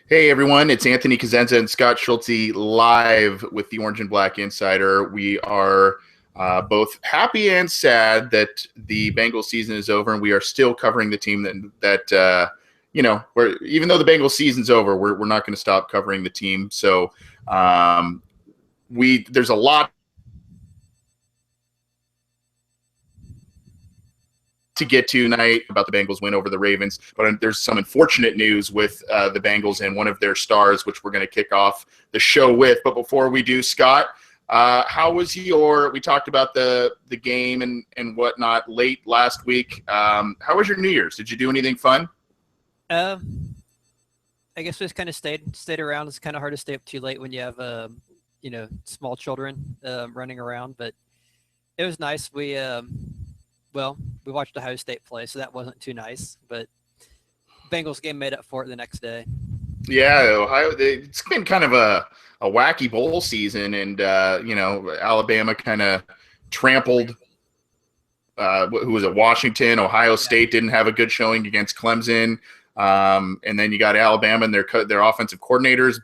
Hey everyone, it's Anthony Cosenza and Scott Schulte live with the Orange and Black Insider. We are both happy and sad that the Bengals season is over, and we are still covering the team we're, even though the Bengals season's over, we're not going to stop covering the team. So there's a lot to get to tonight about the Bengals win over the Ravens, but there's some unfortunate news with the Bengals and one of their stars, which we're going to kick off the show with. But before we do, Scott, how was we talked about the game and whatnot late last week. How was your New Year's? Did you do anything fun? I guess we just kind of stayed around. It's kind of hard to stay up too late when you have small children running around, but it was nice. We watched Ohio State play, so that wasn't too nice, but Bengals game made up for it the next day. Yeah, it's been kind of a wacky bowl season, and Alabama kind of trampled who was it, Washington. Ohio State didn't have a good showing against Clemson, and then you got Alabama and their offensive coordinators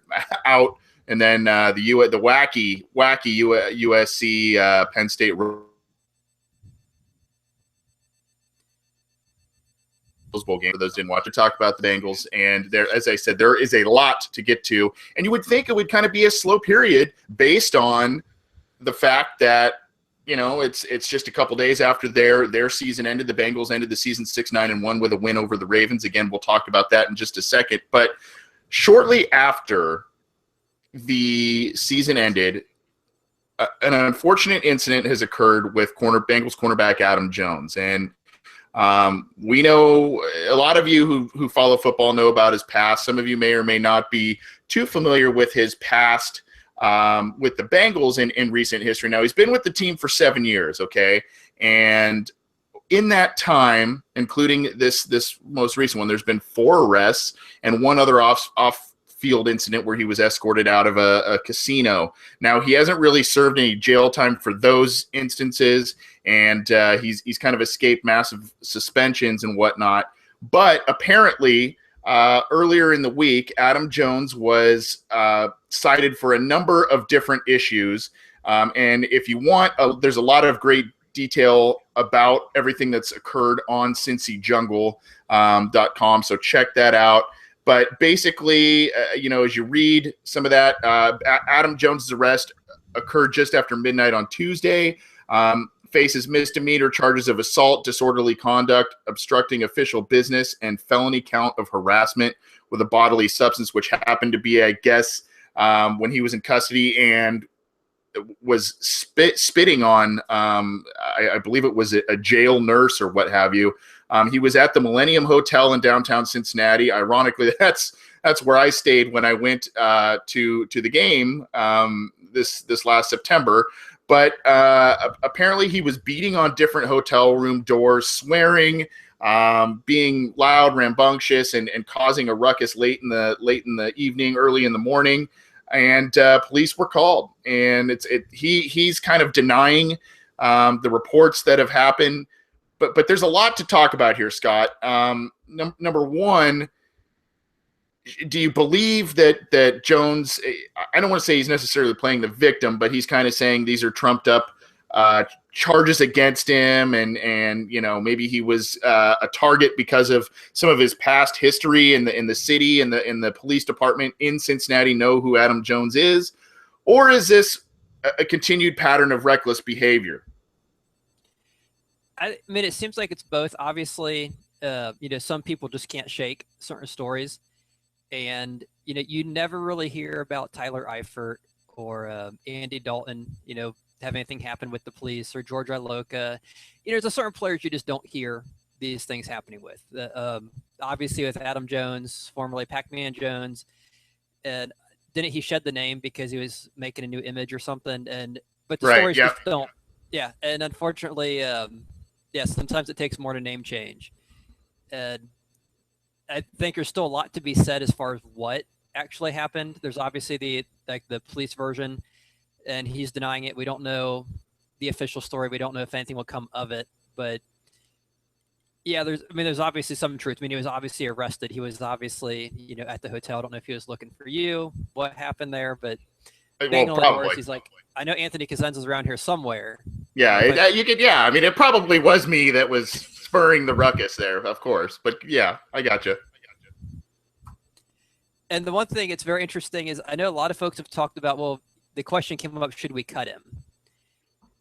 out, and then the wacky USC Penn State Bowl game. For those who didn't watch, to talk about the Bengals, and there, as I said, there is a lot to get to, and you would think it would kind of be a slow period based on the fact that it's just a couple days after their season ended. The Bengals ended the season 6-9-1 with a win over the Ravens. Again, we'll talk about that in just a second. But shortly after the season ended, an unfortunate incident has occurred with Bengals cornerback Adam Jones, and we know a lot of you who follow football know about his past. Some of you may or may not be too familiar with his past with the Bengals in recent history. Now, he's been with the team for 7 years, okay? And in that time, including this most recent one, there's been 4 arrests and one other off-field incident where he was escorted out of a casino. Now, he hasn't really served any jail time for those instances, and he's kind of escaped massive suspensions and whatnot. But apparently, earlier in the week, Adam Jones was cited for a number of different issues. And if you want, there's a lot of great detail about everything that's occurred on CincyJungle.com. So check that out. But basically, as you read some of that, Adam Jones's arrest occurred just after midnight on Tuesday. Faces misdemeanor charges of assault, disorderly conduct, obstructing official business, and felony count of harassment with a bodily substance, which happened to be, I guess, when he was in custody and was spitting on, I believe it was a jail nurse or what have you. He was at the Millennium Hotel in downtown Cincinnati. Ironically, that's where I stayed when I went to the game this last September. But apparently he was beating on different hotel room doors, swearing, being loud, rambunctious, and causing a ruckus late in the evening, early in the morning. And police were called. And he's kind of denying the reports that have happened. But there's a lot to talk about here, Scott. Number one, do you believe that Jones, I don't want to say he's necessarily playing the victim, but he's kind of saying these are trumped up charges against him, and maybe he was a target because of some of his past history in the city, and the police department in Cincinnati know who Adam Jones is? Or is this a continued pattern of reckless behavior? I mean, it seems like it's both. Obviously, some people just can't shake certain stories. And, you never really hear about Tyler Eifert or Andy Dalton, have anything happen with the police, or George Iloka. There's a certain players you just don't hear these things happening with. Obviously, with Adam Jones, formerly Pac-Man Jones, and didn't he shed the name because he was making a new image or something? But the stories just don't. Yeah, and unfortunately, sometimes it takes more to name change. And I think there's still a lot to be said as far as what actually happened. There's obviously the police version, and he's denying it. We don't know the official story. We don't know if anything will come of it. But Yeah, there's obviously some truth. I mean, he was obviously arrested. He was obviously, at the hotel. I don't know if he was looking for you, what happened there, but Well, Bagnall probably. ignores. He's like, I know Anthony Cosenza's around here somewhere. Yeah, If I you could. Yeah, I mean, it probably was me that was spurring the ruckus there, of course. But yeah, I gotcha. And the one thing it's very interesting is I know a lot of folks have talked about, well, the question came up, should we cut him?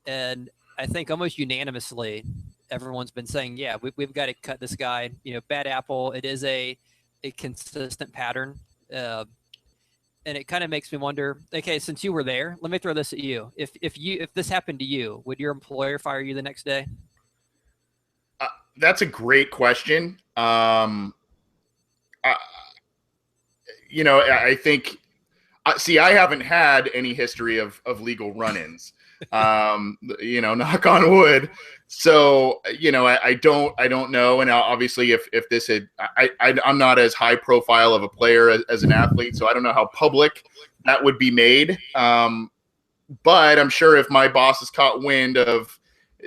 And I think almost unanimously, everyone's been saying, yeah, we've got to cut this guy. Bad apple. It is a consistent pattern. And it kind of makes me wonder, okay, since you were there, let me throw this at you. If this happened to you, would your employer fire you the next day? That's a great question. I, I think. See, I haven't had any history of legal run-ins. Knock on wood. So, I don't know. And obviously, if this had, I'm not as high profile of a player as an athlete, so I don't know how public that would be made. But I'm sure if my boss has caught wind of,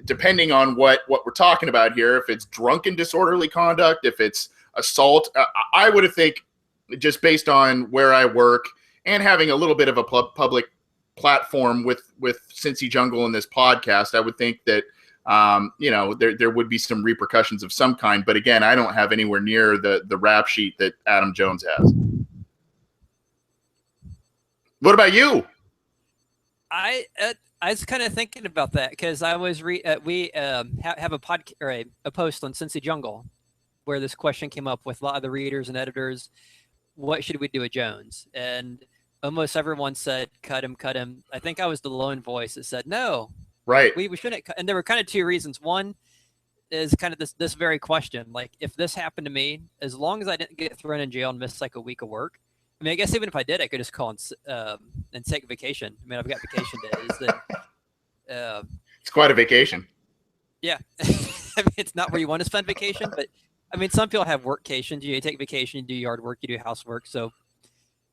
depending on what we're talking about here, if it's drunken disorderly conduct, if it's assault, I would have think, just based on where I work and having a little bit of a public platform with Cincy Jungle and this podcast, I would think that there would be some repercussions of some kind. But again, I don't have anywhere near the rap sheet that Adam Jones has. What about you? I was kind of thinking about that because I was we have a podcast or a post on Cincy Jungle where this question came up with a lot of the readers and editors. What should we do with Jones? And almost everyone said, cut him. I think I was the lone voice that said, no, right. We shouldn't. And there were kind of two reasons. One is kind of this very question. Like, if this happened to me, as long as I didn't get thrown in jail and miss like a week of work, I mean, I guess even if I did, I could just call and take vacation. I mean, I've got vacation days. And, it's quite a vacation. Yeah. I mean, it's not where you want to spend vacation, but I mean, some people have workcations. You take vacation, you do yard work, you do housework. So,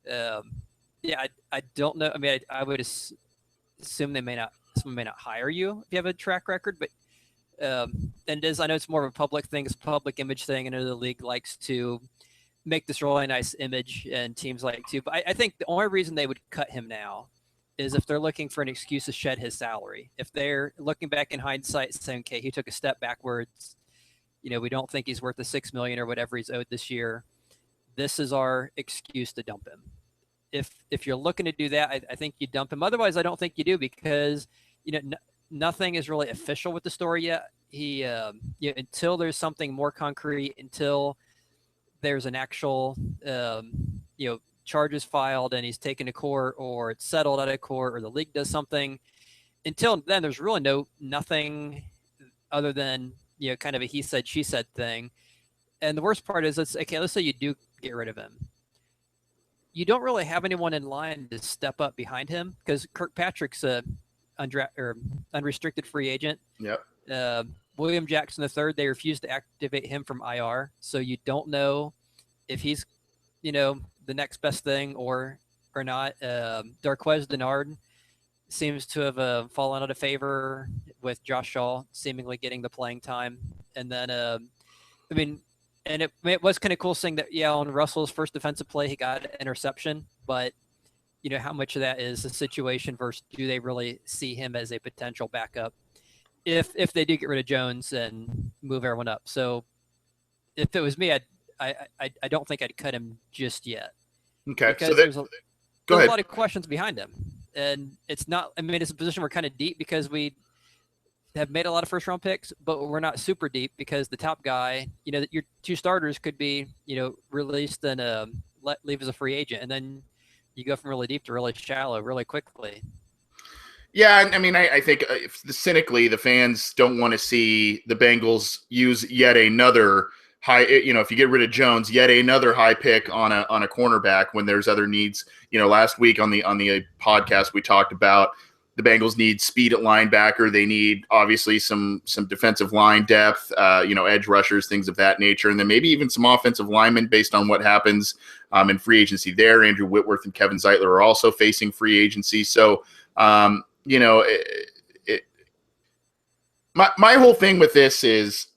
yeah, I don't know. I mean, I would assume someone may not hire you if you have a track record, but and I know it's more of a public thing, it's a public image thing. I know the league likes to make this really nice image, and teams like to. But I think the only reason they would cut him now is if they're looking for an excuse to shed his salary. If they're looking back in hindsight saying, okay, he took a step backwards, we don't think he's worth the $6 million or whatever he's owed this year. This is our excuse to dump him. If you're looking to do that, I think you dump him. Otherwise, I don't think you do, because nothing is really official with the story yet. He until there's something more concrete, until there's an actual charges filed and he's taken to court, or it's settled out of court, or the league does something. Until then, there's really nothing other than kind of a he said she said thing. And the worst part is, let's say you do get rid of him. You don't really have anyone in line to step up behind him, because Kirkpatrick's a unrestricted free agent. Yep. William Jackson III, they refused to activate him from IR, so you don't know if he's, the next best thing or not. Darqueze Dennard seems to have fallen out of favor with Josh Shaw seemingly getting the playing time, and then and it was kind of cool seeing that, on Russell's first defensive play, he got an interception, but how much of that is the situation versus do they really see him as a potential backup if they do get rid of Jones and move everyone up. So if it was me, I don't think I'd cut him just yet. Okay. Because there's a lot of questions behind him, and it's not, it's a position we're kind of deep because we have made a lot of first round picks, but we're not super deep because the top guy, your two starters could be, released and leave as a free agent. And then you go from really deep to really shallow really quickly. Yeah. I think cynically, the fans don't want to see the Bengals use yet another high, if you get rid of Jones, yet another high pick on a cornerback when there's other needs. Last week on the podcast, we talked about the Bengals need speed at linebacker. They need obviously some defensive line depth, edge rushers, things of that nature. And then maybe even some offensive linemen based on what happens in free agency there. Andrew Whitworth and Kevin Zeitler are also facing free agency. So, my whole thing with this is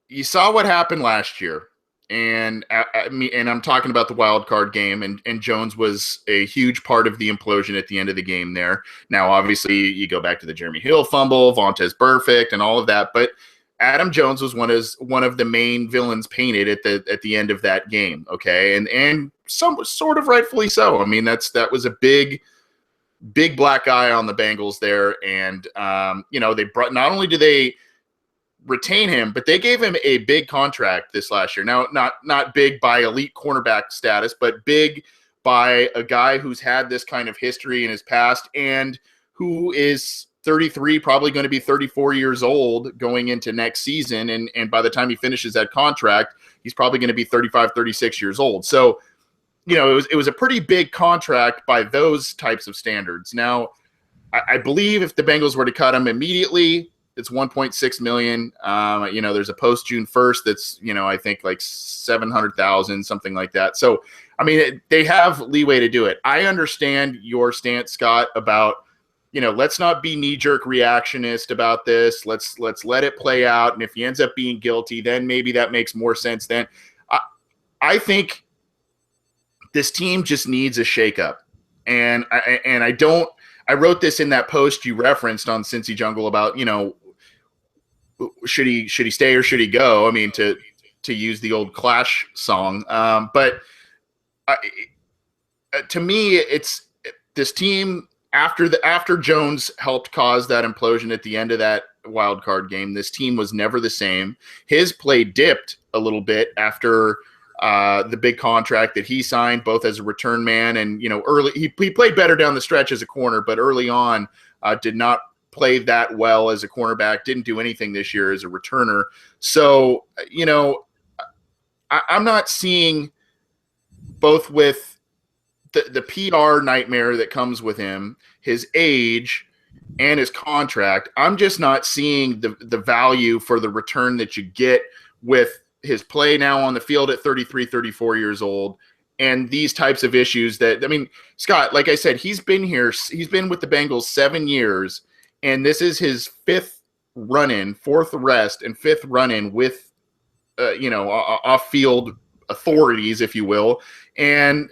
you saw what happened last year. And I'm talking about the wild card game, and Jones was a huge part of the implosion at the end of the game there. Now, obviously, you go back to the Jeremy Hill fumble, Vontaze Burfict, and all of that, but Adam Jones was one of the main villains painted at the end of that game. Okay, and some sort of rightfully so. I mean, that was a big black eye on the Bengals there, and they brought, not only do they retain him, but they gave him a big contract this last year. Now, not big by elite cornerback status, but big by a guy who's had this kind of history in his past and who is 33, probably going to be 34 years old going into next season. And by the time he finishes that contract, he's probably going to be 35, 36 years old. So, it was a pretty big contract by those types of standards. Now, I believe if the Bengals were to cut him immediately, it's $1.6 million. There's a post June 1st that's, I think like 700,000, something like that. So, I mean, they have leeway to do it. I understand your stance, Scott, about, let's not be knee-jerk reactionist about this. Let's let it play out. And if he ends up being guilty, then maybe that makes more sense then. I think this team just needs a shakeup. And I wrote this in that post you referenced on Cincy Jungle about, should he stay or should he go? I mean, to use the old Clash song. But to me, it's this team after Jones helped cause that implosion at the end of that wild card game. This team was never the same. His play dipped a little bit after the big contract that he signed, both as a return man and, early he played better down the stretch as a corner, but early on did not play that well as a cornerback, didn't do anything this year as a returner. So, I'm not seeing, both with the PR nightmare that comes with him, his age, and his contract, I'm just not seeing the value for the return that you get with his play now on the field at 33, 34 years old, and these types of issues Scott, like I said, he's been with the Bengals 7 years, and this is his fourth rest and fifth run-in with, off-field authorities, if you will. And,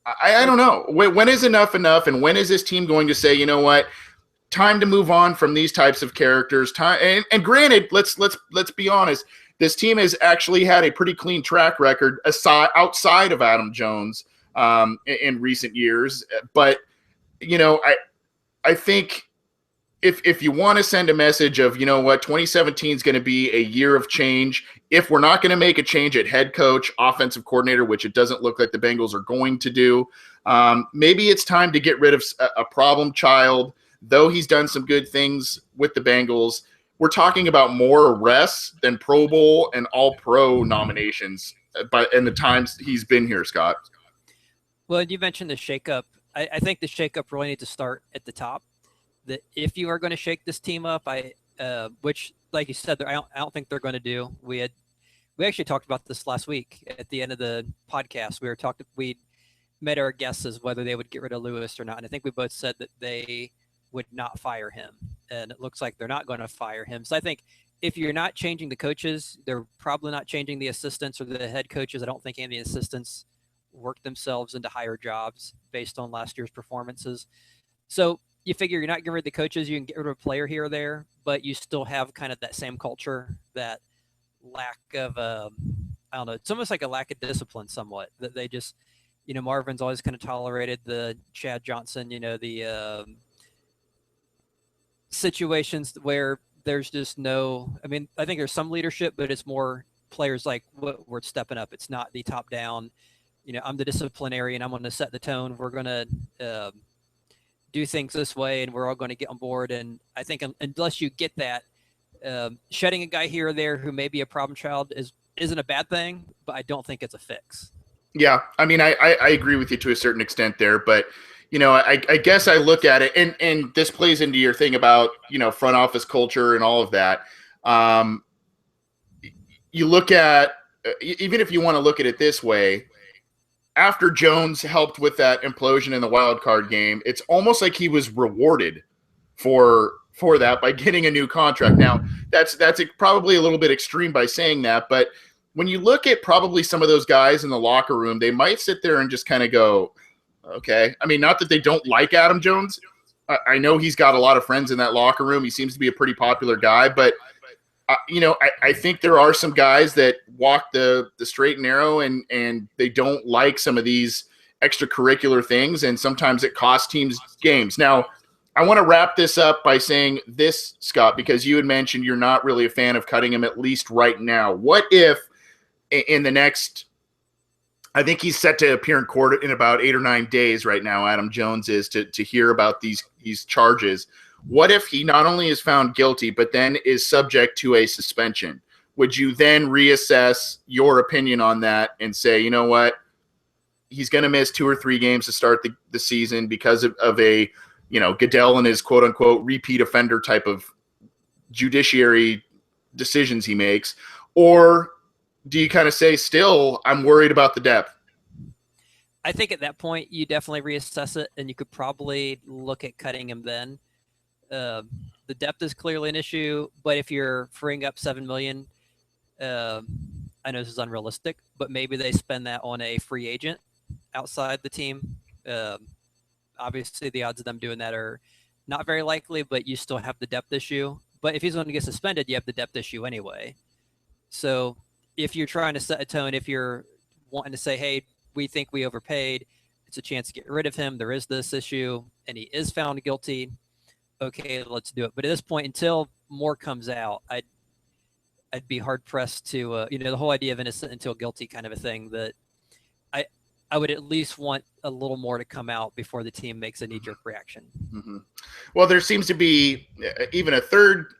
I don't know. When is enough, and when is this team going to say, you know what, time to move on from these types of characters? And granted, let's be honest, this team has actually had a pretty clean track record outside of Adam Jones in recent years. But, I think if you want to send a message of, 2017 is going to be a year of change. If we're not going to make a change at head coach, offensive coordinator, which it doesn't look like the Bengals are going to do, maybe it's time to get rid of a problem child. Though he's done some good things with the Bengals, we're talking about more arrests than Pro Bowl and All-Pro nominations in the times he's been here, Scott. Well, you mentioned the shakeup. I think the shakeup really needs to start at the top. That if you are going to shake this team up, which, like you said, I don't think they're going to do. We actually talked about this last week at the end of the podcast. We met our guesses whether they would get rid of Lewis or not, and I think we both said that they would not fire him, and it looks like they're not going to fire him. So I think if you're not changing the coaches, they're probably not changing the assistants or the head coaches. I don't think any of the assistants work themselves into higher jobs based on last year's performances. So you figure you're not getting rid of the coaches, you can get rid of a player here or there, but you still have kind of that same culture, that lack of, I don't know, it's almost like a lack of discipline somewhat, that they just, Marvin's always kind of tolerated the Chad Johnson, the situations where there's just no, I think there's some leadership, but it's more players like, we're stepping up. It's not the top down, I'm the disciplinarian, I'm going to set the tone. We're going to do things this way, and we're all going to get on board. And I think unless you get that, shedding a guy here or there who may be a problem child isn't a bad thing, but I don't think it's a fix. Yeah, I agree with you to a certain extent there, but I guess I look at it, and this plays into your thing about front office culture and all of that. You look at, even if you want to look at it this way, after Jones helped with that implosion in the wild card game, it's almost like he was rewarded for for that by getting a new contract. Now, that's probably a little bit extreme by saying that, but when you look at probably some of those guys in the locker room, they might sit there and just kind of go, okay. I mean, not that they don't like Adam Jones. I know he's got a lot of friends in that locker room. He seems to be a pretty popular guy, but I think there are some guys that walk the straight and narrow, and they don't like some of these extracurricular things, and sometimes it costs teams games. Now, I want to wrap this up by saying this, Scott, because you had mentioned you're not really a fan of cutting him, at least right now. What if in the next, I think he's set to appear in court in about 8 or 9 days right now, Adam Jones is, to hear about these charges. What if he not only is found guilty, but then is subject to a suspension? Would you then reassess your opinion on that and say, you know what, he's going to miss 2 or 3 games to start the season because of a, Goodell and his quote unquote repeat offender type of judiciary decisions he makes? Or do you kind of say, still, I'm worried about the depth? I think at that point, you definitely reassess it, and you could probably look at cutting him then. The depth is clearly an issue, but if you're freeing up $7 million, I know this is unrealistic, but maybe they spend that on a free agent outside the team. Obviously, the odds of them doing that are not very likely, but you still have the depth issue. But if he's going to get suspended, you have the depth issue anyway. So if you're trying to set a tone, if you're wanting to say, hey, we think we overpaid, it's a chance to get rid of him, there is this issue, and he is found guilty, okay, let's do it. But at this point, until more comes out, I'd be hard pressed to, the whole idea of innocent until guilty kind of a thing, that I would at least want a little more to come out before the team makes a knee-jerk reaction. Mm-hmm. Well, there seems to be even a third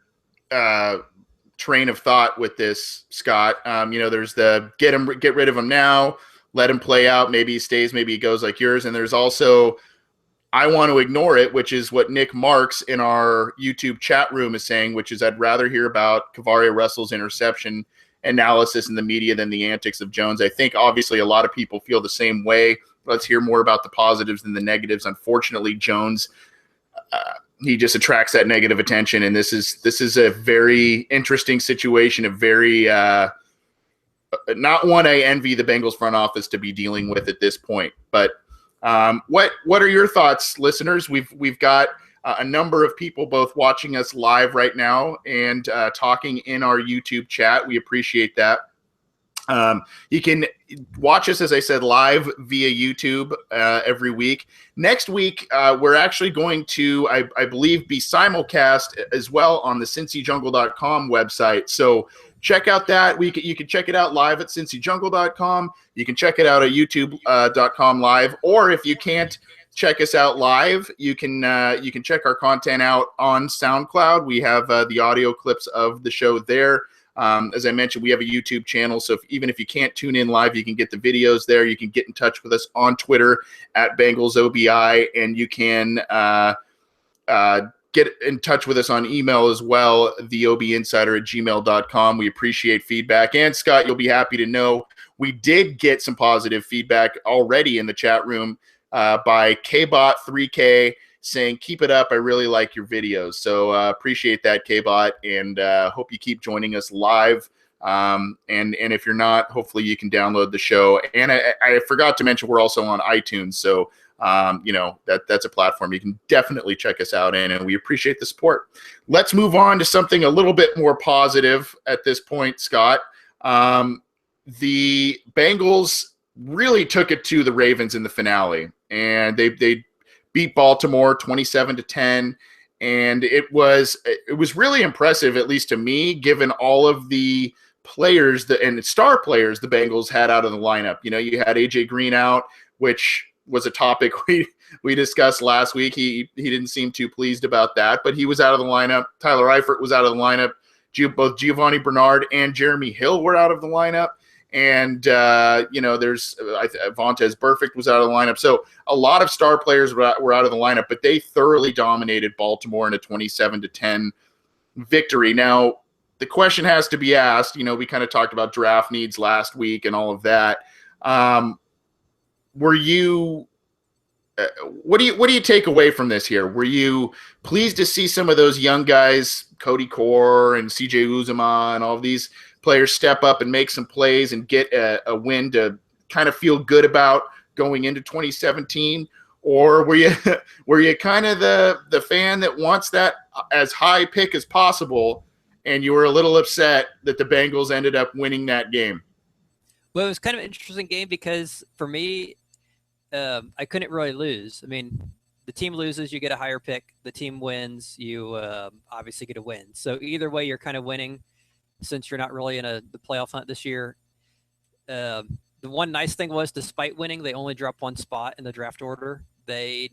train of thought with this, Scott. There's the get rid of him now, let him play out. Maybe he stays, maybe he goes like yours. And there's also, I want to ignore it, which is what Nick Marks in our YouTube chat room is saying, which is I'd rather hear about Kavaria Russell's interception analysis in the media than the antics of Jones. I think obviously a lot of people feel the same way. Let's hear more about the positives than the negatives. Unfortunately, Jones, he just attracts that negative attention, and this is a very interesting situation, a very not one I envy the Bengals front office to be dealing with at this point. But what are your thoughts, listeners? We've got a number of people both watching us live right now and talking in our YouTube chat. We appreciate that. You can watch us, as I said, live via YouTube every week. Next week, we're actually going to, I believe, be simulcast as well on the CincyJungle.com website. So check out that. You can check it out live at CincyJungle.com. You can check it out at YouTube.com live. Or if you can't check us out live, you can check our content out on SoundCloud. We have the audio clips of the show there. As I mentioned, we have a YouTube channel, so even if you can't tune in live, you can get the videos there. You can get in touch with us on Twitter at BengalsOBI, and you can get in touch with us on email as well, theobinsider@gmail.com. We appreciate feedback. And Scott, you'll be happy to know we did get some positive feedback already in the chat room by KBot3K saying, keep it up. I really like your videos. So appreciate that, KBot, and hope you keep joining us live. And if you're not, hopefully you can download the show. And I forgot to mention, we're also on iTunes. So, that's a platform you can definitely check us out in, and we appreciate the support. Let's move on to something a little bit more positive at this point, Scott. The Bengals really took it to the Ravens in the finale, and they beat Baltimore 27-10, and it was really impressive, at least to me, given all of the players and star players the Bengals had out of the lineup. You had AJ Green out, which was a topic we discussed last week. He didn't seem too pleased about that, but he was out of the lineup. Tyler Eifert was out of the lineup. Both Giovanni Bernard and Jeremy Hill were out of the lineup. And, there's Vontaze Burfict was out of the lineup. So a lot of star players were out of the lineup, but they thoroughly dominated Baltimore in a 27-10 victory. Now, the question has to be asked, we kind of talked about draft needs last week and all of that. Were you what do you take away from this here? Were you pleased to see some of those young guys, Cody Core and CJ Uzuma and all of these players step up and make some plays and get a win to kind of feel good about going into 2017? Or were you were you kind of the fan that wants that as high pick as possible, and you were a little upset that the Bengals ended up winning that game? Well, it was kind of an interesting game because for me, I couldn't really lose. I mean, the team loses, you get a higher pick. The team wins, you obviously get a win. So either way, you're kind of winning since you're not really in the playoff hunt this year. The one nice thing was, despite winning, they only dropped one spot in the draft order. They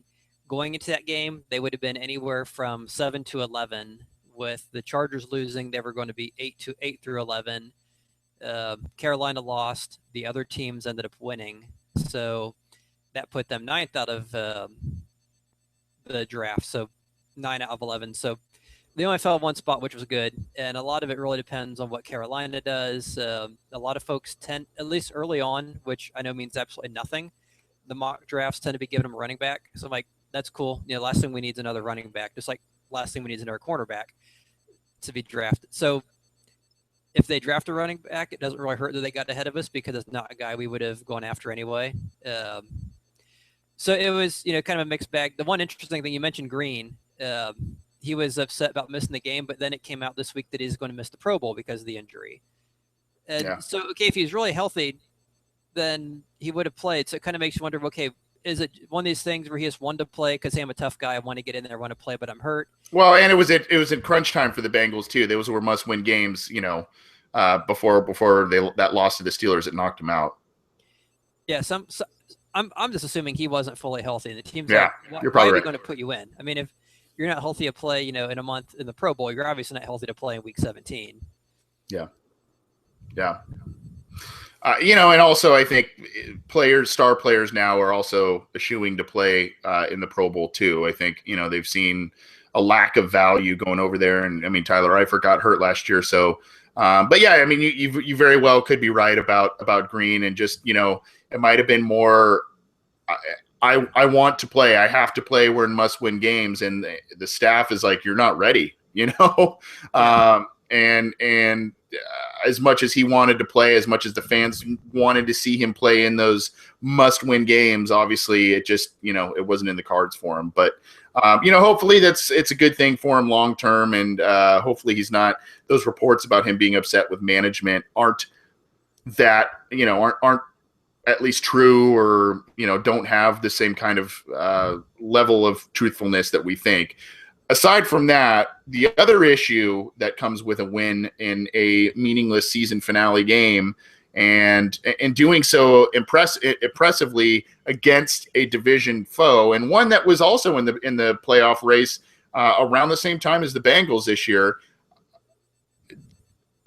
going into that game, they would have been anywhere from 7 to 11. With the Chargers losing, they were going to be 8 through 11. Carolina lost. The other teams ended up winning. So that put them ninth out of the draft. So 9 out of 11. So they only fell one spot, which was good. And a lot of it really depends on what Carolina does. A lot of folks tend, at least early on, which I know means absolutely nothing, the mock drafts tend to be giving them a running back. So I'm like, that's cool. You know, last thing we need is another running back, just like last thing we need is another cornerback to be drafted. So if they draft a running back, it doesn't really hurt that they got ahead of us because it's not a guy we would have gone after anyway. So it was, kind of a mixed bag. The one interesting thing you mentioned, Green, he was upset about missing the game, but then it came out this week that he's going to miss the Pro Bowl because of the injury. And so, okay, if he's really healthy, then he would have played. So it kind of makes you wonder, okay, is it one of these things where he just wanted to play because, hey, I'm a tough guy, I want to get in there, I want to play, but I'm hurt? Well, and it was in crunch time for the Bengals too. Those were must-win games, before that loss to the Steelers that knocked them out. Yeah, I'm just assuming he wasn't fully healthy, and the team's like, why are we going to put you in? I mean, if you're not healthy to play, in a month in the Pro Bowl, you're obviously not healthy to play in Week 17. Yeah. And also I think star players now are also eschewing to play in the Pro Bowl too. I think, they've seen a lack of value going over there. And I mean, Tyler Eifert got hurt last year. So, but yeah, I mean, you very well could be right about Green, and just, it might've been more, I want to play. I have to play. We're in must-win games, and the staff is like, you're not ready, and as much as he wanted to play, as much as the fans wanted to see him play in those must-win games, obviously it just, it wasn't in the cards for him. But hopefully it's a good thing for him long term, and hopefully he's not. Those reports about him being upset with management aren't at least true, or don't have the same kind of level of truthfulness that we think. Aside from that, the other issue that comes with a win in a meaningless season finale game, and doing so impressively against a division foe, and one that was also in the playoff race around the same time as the Bengals this year.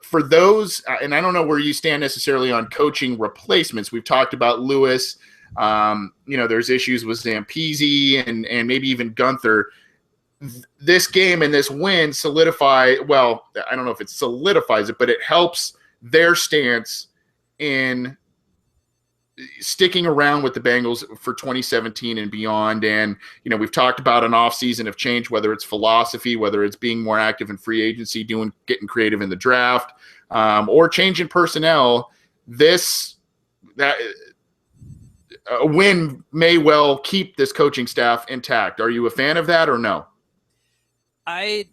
For those, and I don't know where you stand necessarily on coaching replacements. We've talked about Lewis. There's issues with Zampese and maybe even Gunther. This game and this win I don't know if it solidifies it, but it helps their stance in sticking around with the Bengals for 2017 and beyond. And, we've talked about an offseason of change, whether it's philosophy, whether it's being more active in free agency, getting creative in the draft, or changing personnel. A win may well keep this coaching staff intact. Are you a fan of that or no? I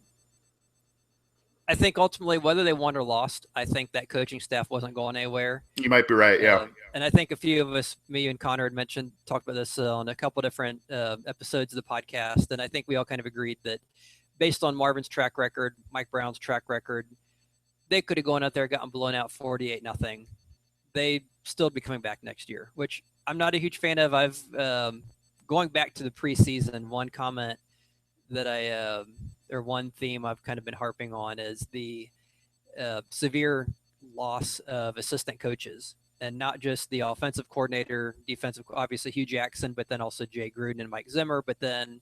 think ultimately, whether they won or lost, I think that coaching staff wasn't going anywhere. You might be right, yeah. And I think a few of us, me and Connor, had talked about this on a couple different episodes of the podcast, and I think we all kind of agreed that based on Marvin's track record, Mike Brown's track record, they could have gone out there, gotten blown out 48-0. They'd still be coming back next year, which I'm not a huge fan of. I've going back to the preseason, one comment that one theme I've kind of been harping on is the severe loss of assistant coaches, and not just the offensive coordinator, defensive, obviously Hugh Jackson, but then also Jay Gruden and Mike Zimmer, but then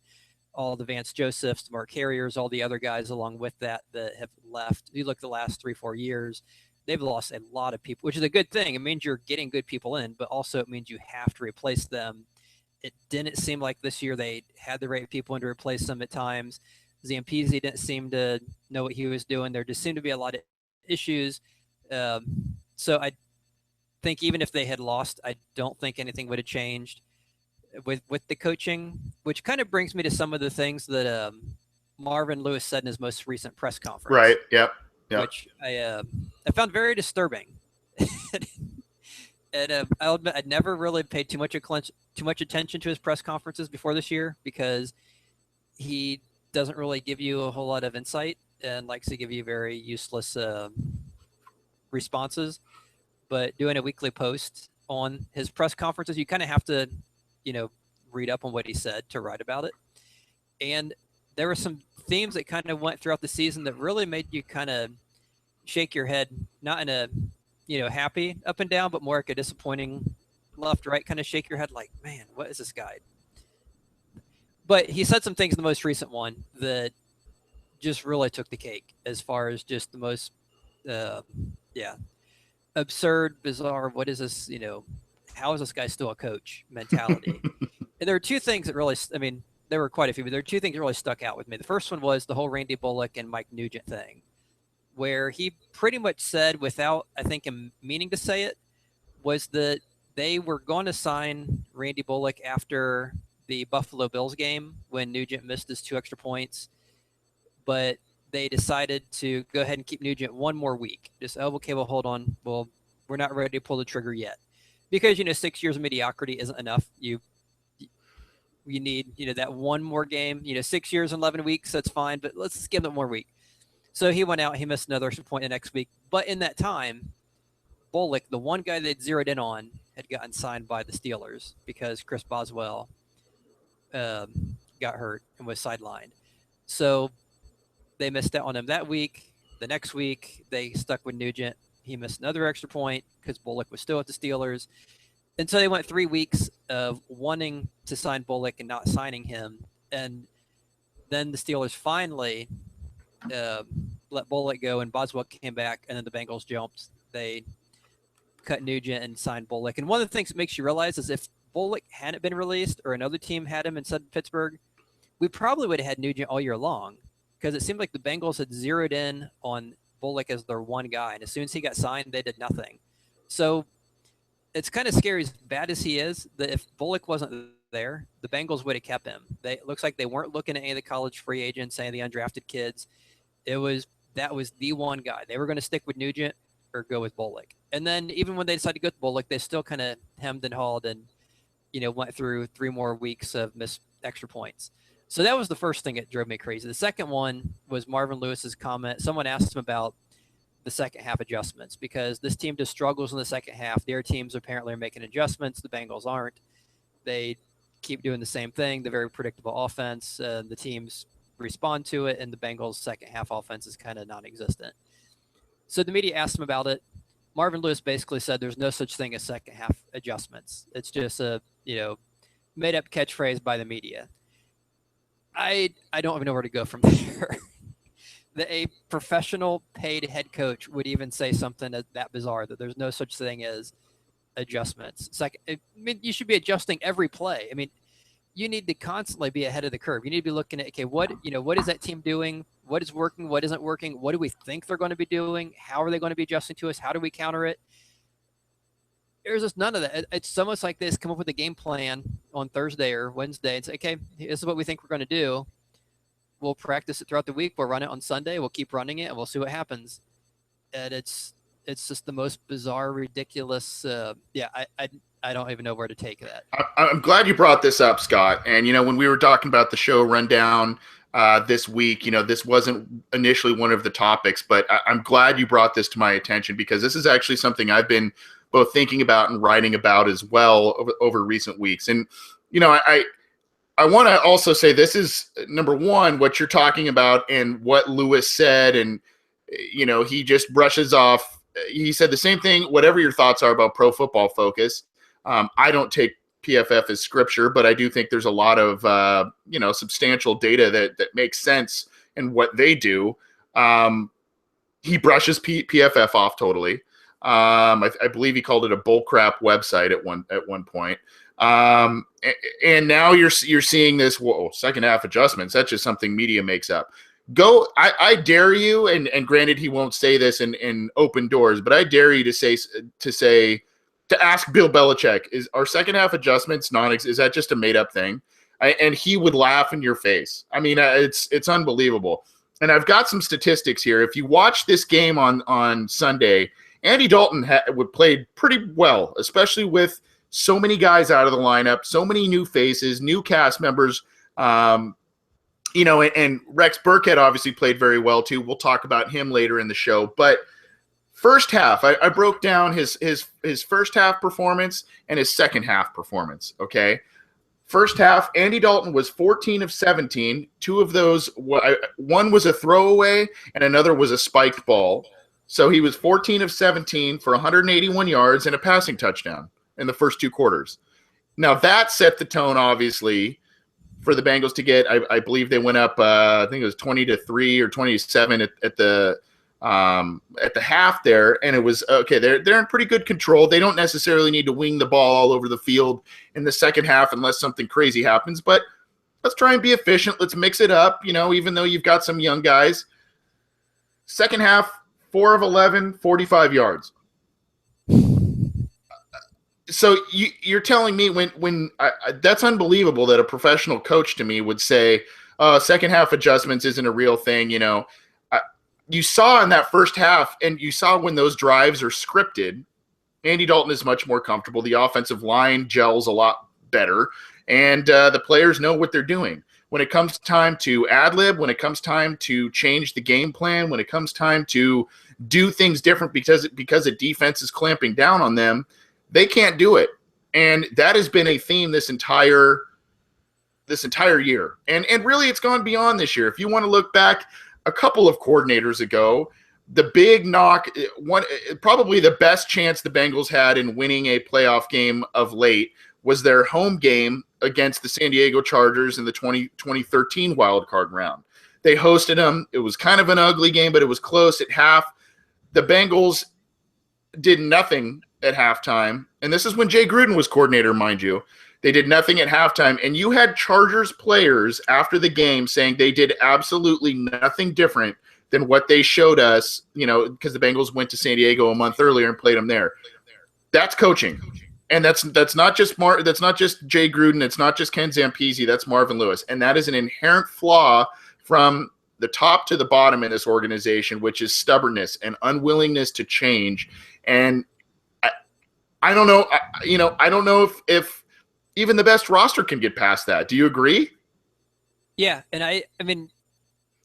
all the Vance Josephs, Mark Harriers, all the other guys along with that have left. You look at the last 3-4 years, they've lost a lot of people, which is a good thing. It means you're getting good people in, but also it means you have to replace them. it didn't seem like this year they had the right people in to replace them at times. Zampese didn't seem to know what he was doing. There just seemed to be a lot of issues. So I think even if they had lost, I don't think anything would have changed with the coaching, which kind of brings me to some of the things that Marvin Lewis said in his most recent press conference. Right. Yep. Which I found very disturbing. And I'll admit I'd never really paid too much attention to his press conferences before this year because he doesn't really give you a whole lot of insight and likes to give you very useless responses. But doing a weekly post on his press conferences, you kind of have to, read up on what he said to write about it. And there were some themes that kind of went throughout the season that really made you kind of shake your head, not in a happy up and down, but more like a disappointing left, right, kind of shake your head like, man, what is this guy? But he said some things in the most recent one that just really took the cake as far as just the most, absurd, bizarre, what is this, how is this guy still a coach mentality? And there are two things that really, there were quite a few, but there are two things that really stuck out with me. The first one was the whole Randy Bullock and Mike Nugent thing, where he pretty much said, without, I think, him meaning to say it, was that they were going to sign Randy Bullock after the Buffalo Bills game when Nugent missed his 2 extra points. But they decided to go ahead and keep Nugent one more week. Just, okay, well, hold on. Well, we're not ready to pull the trigger yet. Because, 6 years of mediocrity isn't enough. You need, that one more game. 6 years and 11 weeks, that's fine. But let's just give them 1 more week. So he went out, he missed another extra point the next week. But in that time, Bullock, the one guy they'd zeroed in on, had gotten signed by the Steelers because Chris Boswell got hurt and was sidelined. So they missed out on him that week. The next week, they stuck with Nugent. He missed another extra point because Bullock was still at the Steelers. And so they went 3 weeks of wanting to sign Bullock and not signing him. And then the Steelers finally let Bullock go, and Boswell came back, and then the Bengals jumped. They cut Nugent and signed Bullock. And one of the things that makes you realize is if Bullock hadn't been released or another team had him instead of Pittsburgh, we probably would have had Nugent all year long because it seemed like the Bengals had zeroed in on Bullock as their one guy. And as soon as he got signed, they did nothing. So it's kind of scary, as bad as he is, that if Bullock wasn't there, the Bengals would have kept him. It looks like they weren't looking at any of the college free agents, any of the undrafted kids. That was the one guy. They were going to stick with Nugent or go with Bullock. And then even when they decided to go with Bullock, they still kind of hemmed and hawed and, went through 3 more weeks of missed extra points. So that was the first thing that drove me crazy. The second one was Marvin Lewis's comment. Someone asked him about the second half adjustments because this team just struggles in the second half. Their teams apparently are making adjustments. The Bengals aren't. They keep doing the same thing, the very predictable offense. The teams respond to it, and the Bengals' second half offense is kind of non-existent. So the media asked him about it. Marvin Lewis basically said there's no such thing as second half adjustments. It's just a, made up catchphrase by the media. I don't even know where to go from there. A professional paid head coach would even say something that bizarre, that there's no such thing as adjustments. You should be adjusting every play. You need to constantly be ahead of the curve. You need to be looking at, okay, what is that team doing? What is working? What isn't working? What do we think they're going to be doing? How are they going to be adjusting to us? How do we counter it? There's just none of that. It's almost like they just come up with a game plan on Thursday or Wednesday and say, okay, this is what we think we're going to do. We'll practice it throughout the week. We'll run it on Sunday. We'll keep running it, and we'll see what happens. And it's just the most bizarre, ridiculous. I don't even know where to take that. I'm glad you brought this up, Scott. And, when we were talking about the show rundown this week, this wasn't initially one of the topics, but I'm glad you brought this to my attention because this is actually something I've been both thinking about and writing about as well over recent weeks. And, I want to also say this is, number one, what you're talking about and what Lewis said. And, he just brushes off. He said the same thing, whatever your thoughts are about Pro Football Focus. I don't take PFF as scripture, but I do think there's a lot of, substantial data that makes sense in what they do. He brushes PFF off totally. I believe he called it a bullcrap website at one point. And now you're seeing this second half adjustments. That's just something media makes up. I dare you, and granted he won't say this in open doors, but I dare you to ask Bill Belichick, is our second half adjustments is that just a made up thing? And he would laugh in your face. I mean, it's unbelievable. And I've got some statistics here. If you watch this game on Sunday, Andy Dalton played pretty well, especially with so many guys out of the lineup, so many new faces, new cast members. And Rex Burkhead obviously played very well too. We'll talk about him later in the show. But first half, I broke down his first half performance and his second half performance. Okay. First half, Andy Dalton was 14 of 17. Two of those, one was a throwaway and another was a spiked ball. So he was 14 of 17 for 181 yards and a passing touchdown in the first two quarters. Now that set the tone, obviously, for the Bengals to get. I believe they went up. I think it was 20-3 or 20-7 at the half there, and it was okay. They're in pretty good control. They don't necessarily need to wing the ball all over the field in the second half unless something crazy happens. But let's try and be efficient. Let's mix it up. Even though you've got some young guys. Second half, 4 of 11, 45 yards. So you're telling me when that's unbelievable that a professional coach to me would say, second half adjustments isn't a real thing. You saw in that first half, and you saw when those drives are scripted, Andy Dalton is much more comfortable. The offensive line gels a lot better, and the players know what they're doing. When it comes time to ad-lib, when it comes time to change the game plan, when it comes time to do things different because the defense is clamping down on them, they can't do it. And that has been a theme this entire year. And really it's gone beyond this year. If you want to look back a couple of coordinators ago, the big knock, probably the best chance the Bengals had in winning a playoff game of late was their home game against the San Diego Chargers in the 2013 wild card round. They hosted them. It was kind of an ugly game, but it was close at half. The Bengals did nothing at halftime, and this is when Jay Gruden was coordinator, mind you. They did nothing at halftime, and you had Chargers players after the game saying they did absolutely nothing different than what they showed us, because the Bengals went to San Diego a month earlier and played them there. That's coaching. And that's not just that's not just Jay Gruden, it's not just Ken Zampese, that's Marvin Lewis. And that is an inherent flaw from the top to the bottom in this organization, which is stubbornness and unwillingness to change. And I don't know, I don't know if even the best roster can get past that. Do you agree? Yeah, and I mean,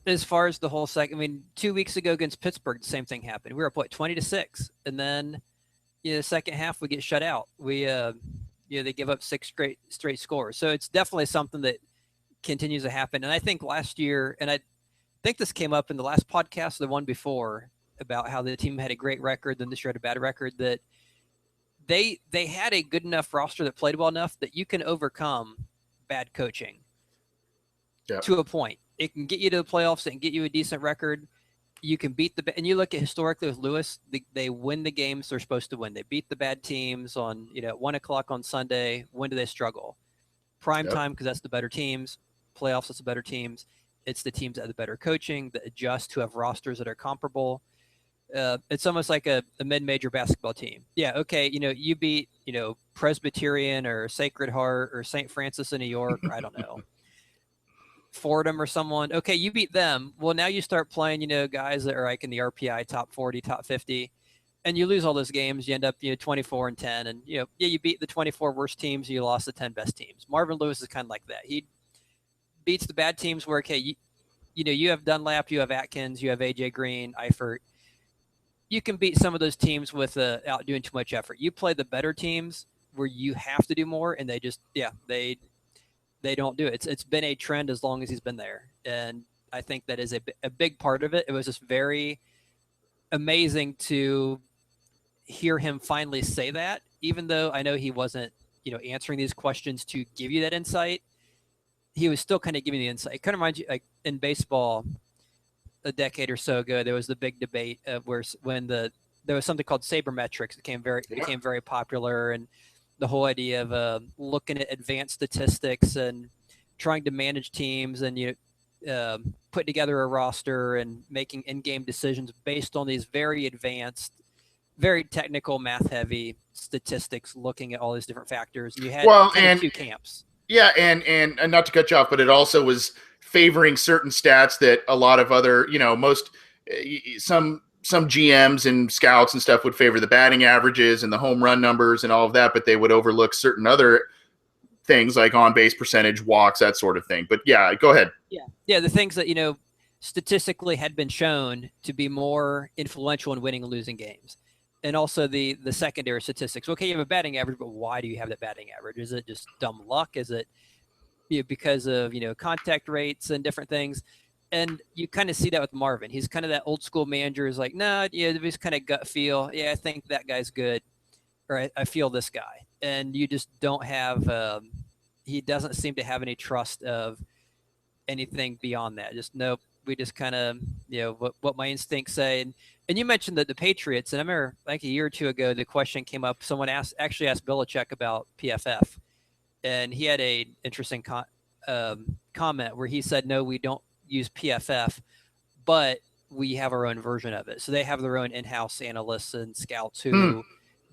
as far as the whole second, 2 weeks ago against Pittsburgh, the same thing happened. We were up 20-6, and then the second half we get shut out. We they give up 6 straight scores. So it's definitely something that continues to happen. And I think last year, and I think this came up in the last podcast, the one before, about how the team had a great record, then this year had a bad record, that they had a good enough roster that played well enough that you can overcome bad coaching to a point. It can get you to the playoffs. It can get you a decent record. You can beat and you look at historically with Lewis, they win the games they're supposed to win. They beat the bad teams on, at 1:00 on Sunday. When do they struggle? Prime time, because that's the better teams. Playoffs, that's the better teams. It's the teams that have the better coaching, that adjust, who have rosters that are comparable. It's almost like a mid-major basketball team. Yeah, okay, you beat, Presbyterian or Sacred Heart or St. Francis in New York, or I don't know, Fordham or someone. Okay, you beat them. Well, now you start playing, guys that are like in the RPI top 40, top 50, and you lose all those games. You end up, 24-10, and you beat the 24 worst teams. You lost the 10 best teams. Marvin Lewis is kind of like that. He beats the bad teams where, okay, you have Dunlap, you have Atkins, you have AJ Green, Eifert. You can beat some of those teams without doing too much effort. You play the better teams where you have to do more, and they just, they don't do it. It's been a trend as long as he's been there, and I think that is a big part of it. It was just very amazing to hear him finally say that, even though I know he wasn't, answering these questions to give you that insight. He was still kind of giving the insight. It kind of reminds you, like in baseball, a decade or so ago, there was the big debate of there was something called sabermetrics. It became very popular, and the whole idea of looking at advanced statistics and trying to manage teams and put together a roster and making in-game decisions based on these very advanced, very technical, math-heavy statistics, looking at all these different factors. And you had kind of two camps. Yeah, and not to cut you off, but it also was favoring certain stats that a lot of other, some GMs and scouts and stuff would favor the batting averages and the home run numbers and all of that, but they would overlook certain other things like on-base percentage, walks, that sort of thing. But yeah, go ahead. Yeah, the things that, statistically had been shown to be more influential in winning and losing games. And also the secondary statistics. Okay, you have a batting average, but why do you have that batting average? Is it just dumb luck? Is it because of contact rates and different things? And you kind of see that with Marvin. He's kind of that old school manager. Is like, nah, just kind of gut feel. Yeah, I think that guy's good, or I feel this guy. And you just don't have. He doesn't seem to have any trust of anything beyond that. Just nope. We just kind of what my instincts say. And you mentioned that the Patriots, and I remember like a year or two ago, the question came up. Someone actually asked Belichick about PFF, and he had a interesting comment where he said, "No, we don't use PFF, but we have our own version of it." So they have their own in-house analysts and scouts who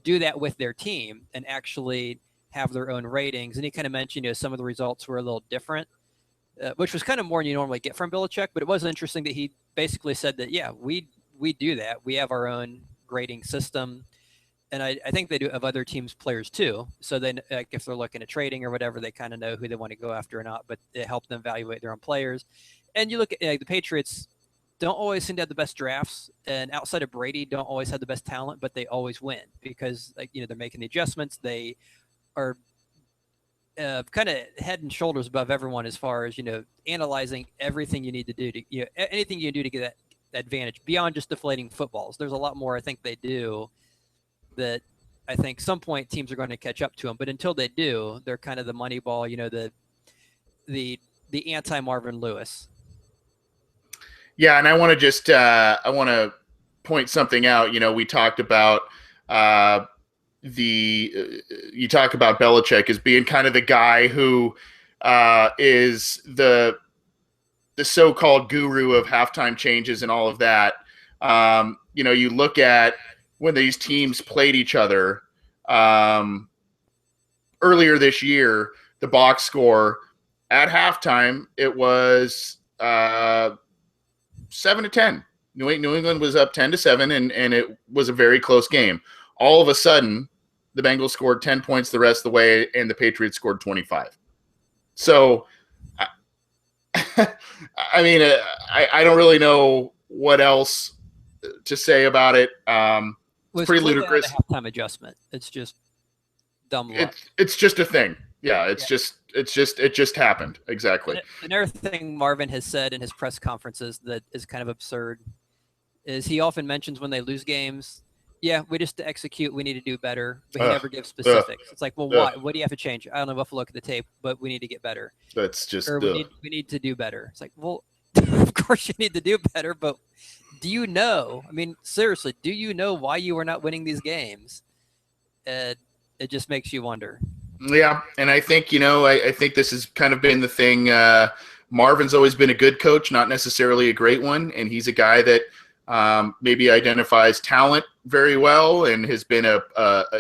do that with their team and actually have their own ratings. And he kind of mentioned, some of the results were a little different, which was kind of more than you normally get from Belichick. But it was interesting that he basically said that, yeah, we do that. We have our own grading system. And I think they do of other teams' players too. So then if they're looking at trading or whatever, they kind of know who they want to go after or not, but it helped them evaluate their own players. And you look at the Patriots don't always seem to have the best drafts, and outside of Brady don't always have the best talent, but they always win because they're making the adjustments. They are kind of head and shoulders above everyone as far as, analyzing everything you need to do to, anything you can do to get that advantage beyond just deflating footballs. There's a lot more I think they do that I think some point teams are going to catch up to them, but until they do, they're kind of the money ball, the anti-Marvin Lewis. Yeah, and I want to just point something out. We talked about you talk about Belichick as being kind of the guy who is the so-called guru of halftime changes and all of that. You look at when these teams played each other earlier this year, the box score at halftime, it was 7-10. New England was up 10-7, and it was a very close game. All of a sudden, the Bengals scored 10 points the rest of the way, and the Patriots scored 25. So, I mean, I don't really know what else to say about it. It's pretty ludicrous. Halftime adjustment. It's just dumb luck. It's just a thing. Yeah, it just happened. Exactly. Another thing Marvin has said in his press conferences that is kind of absurd is he often mentions when they lose games, yeah, we just execute, we need to do better, but he never gives specifics. It's like, well, why? What do you have to change? I don't know if we'll look at the tape, but we need to get better. That's just we need to do better. It's like, well, of course you need to do better, but do you know? I mean, seriously, do you know why you are not winning these games? It just makes you wonder. Yeah, and I think, I think this has kind of been the thing. Marvin's always been a good coach, not necessarily a great one, and he's a guy that maybe identifies talent very well and has been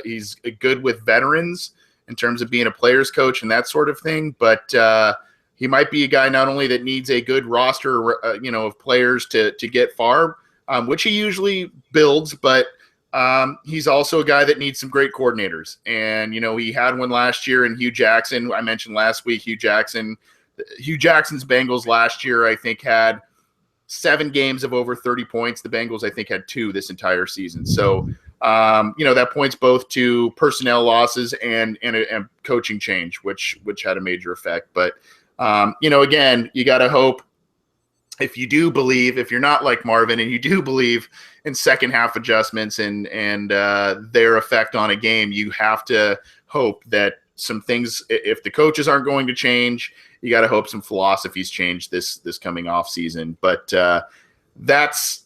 he's good with veterans in terms of being a player's coach and that sort of thing. But he might be a guy not only that needs a good roster, of players to get far, which he usually builds, but he's also a guy that needs some great coordinators. And, he had one last year in Hugh Jackson. I mentioned last week, Hugh Jackson's Bengals last year, I think, had 7 games of over 30 points. The Bengals, I think, had 2 this entire season. So, that points both to personnel losses and coaching change, which had a major effect. But, again, you got to hope, if you do believe, if you're not like Marvin and you do believe in second half adjustments and their effect on a game, you have to hope that some things, if the coaches aren't going to change, you got to hope some philosophies change this coming off season. But that's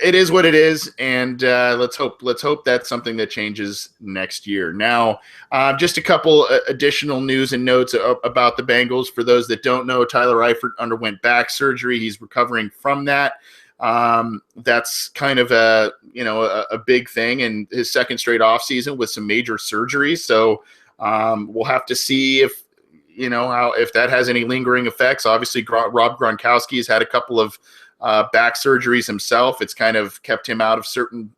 it is what it is, and let's hope that's something that changes next year. Now, just a couple additional news and notes about the Bengals. For those that don't know, Tyler Eifert underwent back surgery. He's recovering from that. That's kind of a big thing in his second straight offseason with some major surgeries. So we'll have to see if if that has any lingering effects. Obviously, Rob Gronkowski has had a couple of back surgeries himself. It's kind of kept him out of certain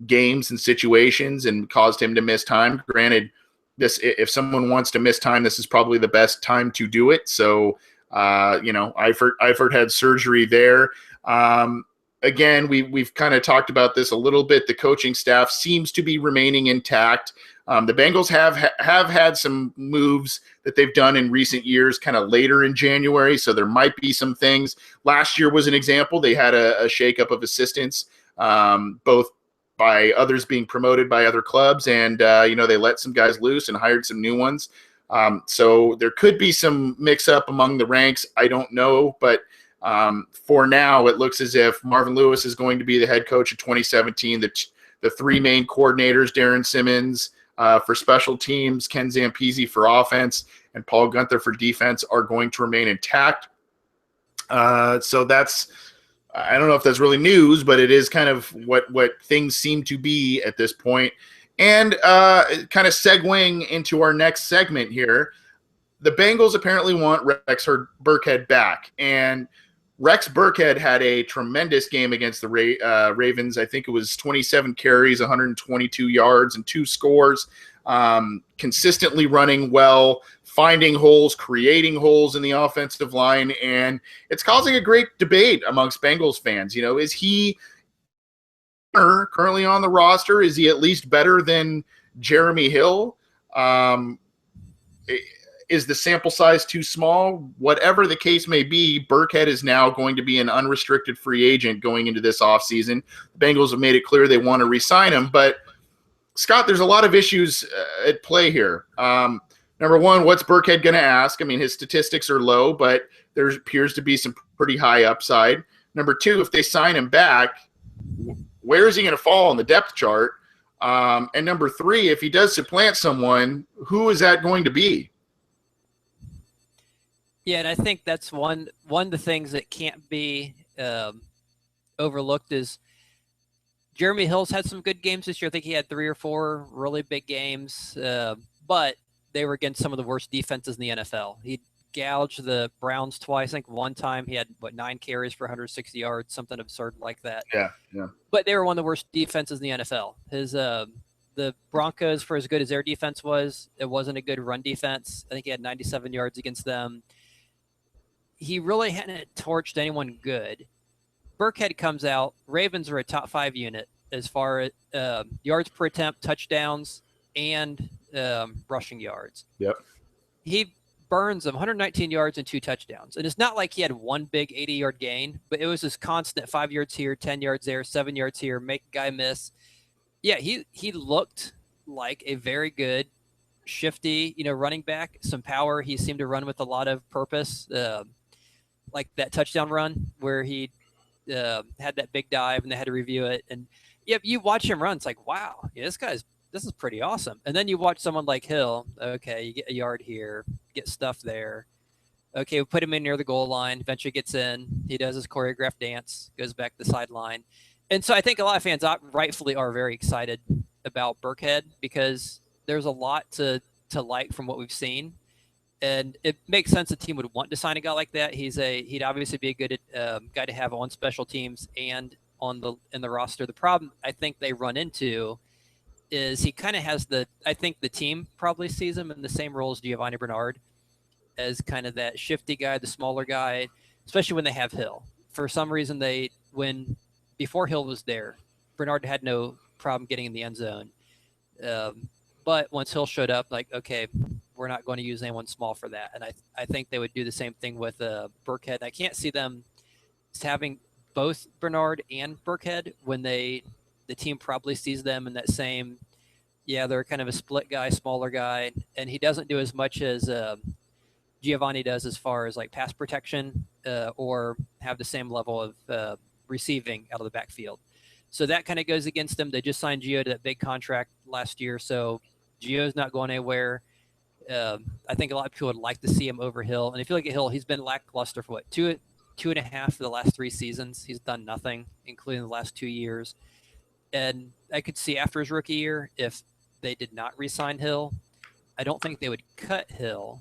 games and situations and caused him to miss time. Granted, if someone wants to miss time, this is probably the best time to do it. So, Eifert had surgery there. Again, we've kind of talked about this a little bit. The coaching staff seems to be remaining intact. The Bengals have had some moves that they've done in recent years, kind of later in January. So there might be some things. Last year was an example. They had a shakeup of assistants, both by others being promoted by other clubs, and they let some guys loose and hired some new ones. So there could be some mix-up among the ranks. I don't know, but for now, it looks as if Marvin Lewis is going to be the head coach of 2017. The three main coordinators, Darren Simmons for special teams, Ken Zampese for offense, and Paul Gunther for defense, are going to remain intact. So that's, I don't know if that's really news, but it is kind of what things seem to be at this point. And kind of segueing into our next segment here, the Bengals apparently want Rex Burkhead back. And Rex Burkhead had a tremendous game against the Ravens. I think it was 27 carries, 122 yards, and 2 scores. Consistently running well, finding holes, creating holes in the offensive line. And it's causing a great debate amongst Bengals fans. Is he currently on the roster? Is he at least better than Jeremy Hill? Is the sample size too small? Whatever the case may be, Burkhead is now going to be an unrestricted free agent going into this offseason. The Bengals have made it clear they want to re-sign him. But, Scott, there's a lot of issues at play here. Number one, what's Burkhead going to ask? I mean, his statistics are low, but there appears to be some pretty high upside. Number two, if they sign him back, where is he going to fall on the depth chart? And number three, if he does supplant someone, who is that going to be? Yeah, and I think that's one of the things that can't be overlooked is Jeremy Hill's had some good games this year. I think he had 3 or 4 really big games, but they were against some of the worst defenses in the NFL. He gouged the Browns twice. I think one time he had, 9 carries for 160 yards, something absurd like that. Yeah. But they were one of the worst defenses in the NFL. The Broncos, for as good as their defense was, it wasn't a good run defense. I think he had 97 yards against them. He really hadn't torched anyone good. Burkhead comes out. Ravens are a top 5 unit as far as yards per attempt, touchdowns, and rushing yards. Yep. He burns them 119 yards and 2 touchdowns. And it's not like he had one big 80-yard gain, but it was this constant 5 yards here, 10 yards there, 7 yards here, make a guy miss. Yeah, he looked like a very good, shifty, running back. Some power. He seemed to run with a lot of purpose. Like that touchdown run where he had that big dive and they had to review it. And yeah, you watch him run, it's like, wow, yeah, this is pretty awesome. And then you watch someone like Hill. Okay, you get a yard here, get stuff there. Okay, we put him in near the goal line. Eventually gets in. He does his choreographed dance, goes back to the sideline. And so I think a lot of fans rightfully are very excited about Burkhead because there's a lot to like from what we've seen. And it makes sense the team would want to sign a guy like that. He'd obviously be a good guy to have on special teams and in the roster. The problem I think they run into is he kind of has I think the team probably sees him in the same role as Giovanni Bernard, as kind of that shifty guy, the smaller guy, especially when they have Hill. For some reason, before Hill was there, Bernard had no problem getting in the end zone. But once Hill showed up, like, okay, we're not going to use anyone small for that. And I think they would do the same thing with Burkhead. I can't see them having both Bernard and Burkhead when the team probably sees them in that same, they're kind of a split guy, smaller guy. And he doesn't do as much as Giovanni does as far as like pass protection or have the same level of receiving out of the backfield. So that kind of goes against them. They just signed Gio to that big contract last year, so Gio's not going anywhere. I think a lot of people would like to see him over Hill. And if you look at Hill, he's been lackluster for what, two and a half of the last 3 seasons. He's done nothing, including the last 2 years. And I could see after his rookie year, if they did not re-sign Hill, I don't think they would cut Hill.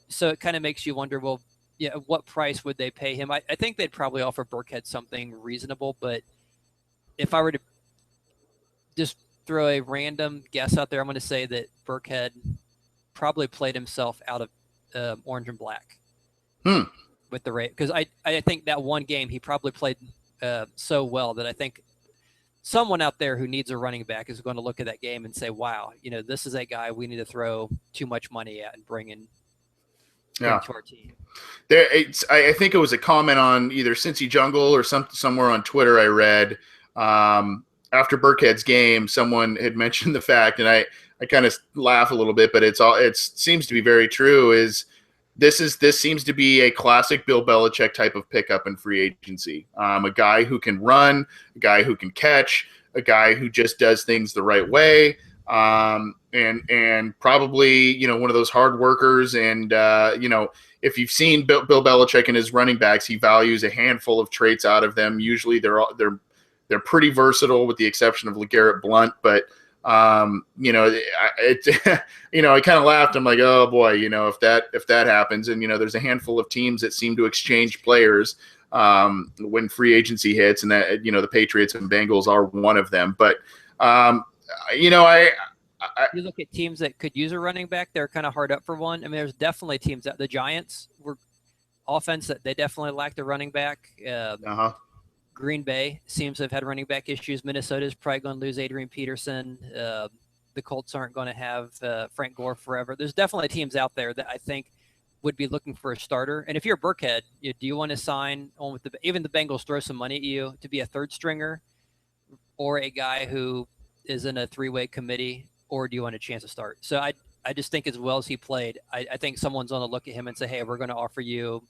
So it kind of makes you wonder, well, yeah, what price would they pay him? I think they'd probably offer Burkhead something reasonable, but if I were to just throw a random guess out there, I'm going to say that Burkhead probably played himself out of orange and black with the rate. Because I think that one game he probably played so well that I think someone out there who needs a running back is going to look at that game and say, wow, this is a guy we need to throw too much money at and bring into our team. I think it was a comment on either Cincy Jungle or somewhere on Twitter I read after Burkhead's game, someone had mentioned the fact, and I kind of laugh a little bit, but it seems to be very true, is this seems to be a classic Bill Belichick type of pickup in free agency. A guy who can run, a guy who can catch, a guy who just does things the right way. And probably, one of those hard workers. And, if you've seen Bill Belichick and his running backs, he values a handful of traits out of them. Usually they're pretty versatile with the exception of LeGarrette Blount, but, I kind of laughed. I'm like, oh boy, if that happens, and, there's a handful of teams that seem to exchange players, when free agency hits, and that, the Patriots and Bengals are one of them. But, you look at teams that could use a running back, they're kind of hard up for one. I mean, there's definitely teams that the Giants were offense that they definitely lacked a running back. Green Bay seems to have had running back issues. Minnesota's probably going to lose Adrian Peterson. The Colts aren't going to have Frank Gore forever. There's definitely teams out there that I think would be looking for a starter. And if you're Burkhead, do you want to sign on with even the Bengals throw some money at you to be a third stringer or a guy who is in a 3-way committee, or do you want a chance to start? So I just think as well as he played, I think someone's going to look at him and say, hey, we're going to offer you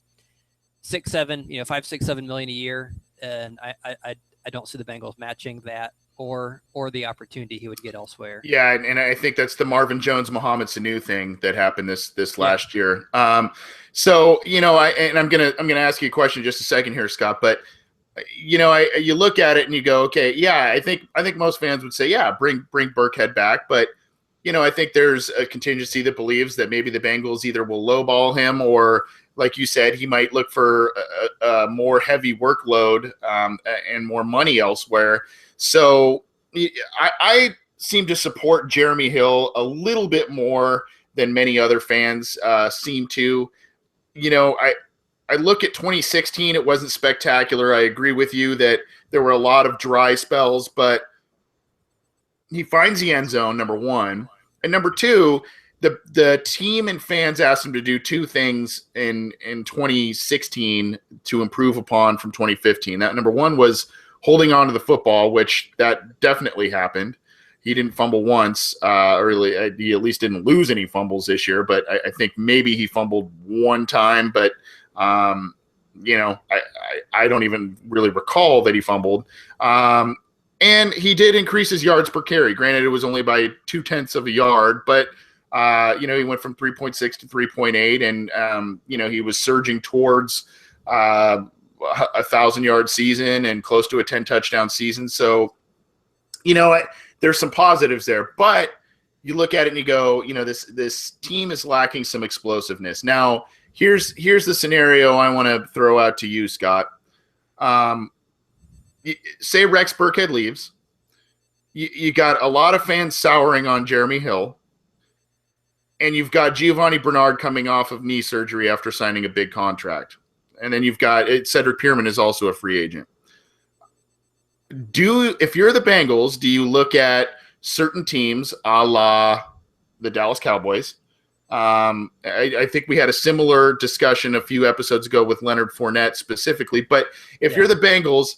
$5, $6, $7 million a year. And I don't see the Bengals matching that or the opportunity he would get elsewhere. Yeah, and I think that's the Marvin Jones, Mohamed Sanu thing that happened this last year. So I'm gonna ask you a question in just a second here, Scott. But you look at it and you go, okay, yeah, I think most fans would say, yeah, bring Burkhead back. But I think there's a contingency that believes that maybe the Bengals either will lowball him or, like you said, he might look for a more heavy workload and more money elsewhere. So I seem to support Jeremy Hill a little bit more than many other fans seem to. I look at 2016, it wasn't spectacular. I agree with you that there were a lot of dry spells, but he finds the end zone, number one. And number two, the team and fans asked him to do two things in 2016 to improve upon from 2015. That number one was holding on to the football, which that definitely happened. He didn't fumble once, or he at least didn't lose any fumbles this year, but I think maybe he fumbled one time, but I don't even really recall that he fumbled. And he did increase his yards per carry. Granted, it was only by 0.2 of a yard, but he went from 3.6 to 3.8, and he was surging towards a 1,000-yard season and close to a 10-touchdown season. So, there's some positives there, but you look at it and you go, this team is lacking some explosiveness. Now, here's the scenario I want to throw out to you, Scott. Say Rex Burkhead leaves. You got a lot of fans souring on Jeremy Hill. And you've got Giovanni Bernard coming off of knee surgery after signing a big contract. And then you've got Cedric Pierman is also a free agent. If you're the Bengals, do you look at certain teams a la the Dallas Cowboys? I think we had a similar discussion a few episodes ago with Leonard Fournette specifically. But if you're the Bengals,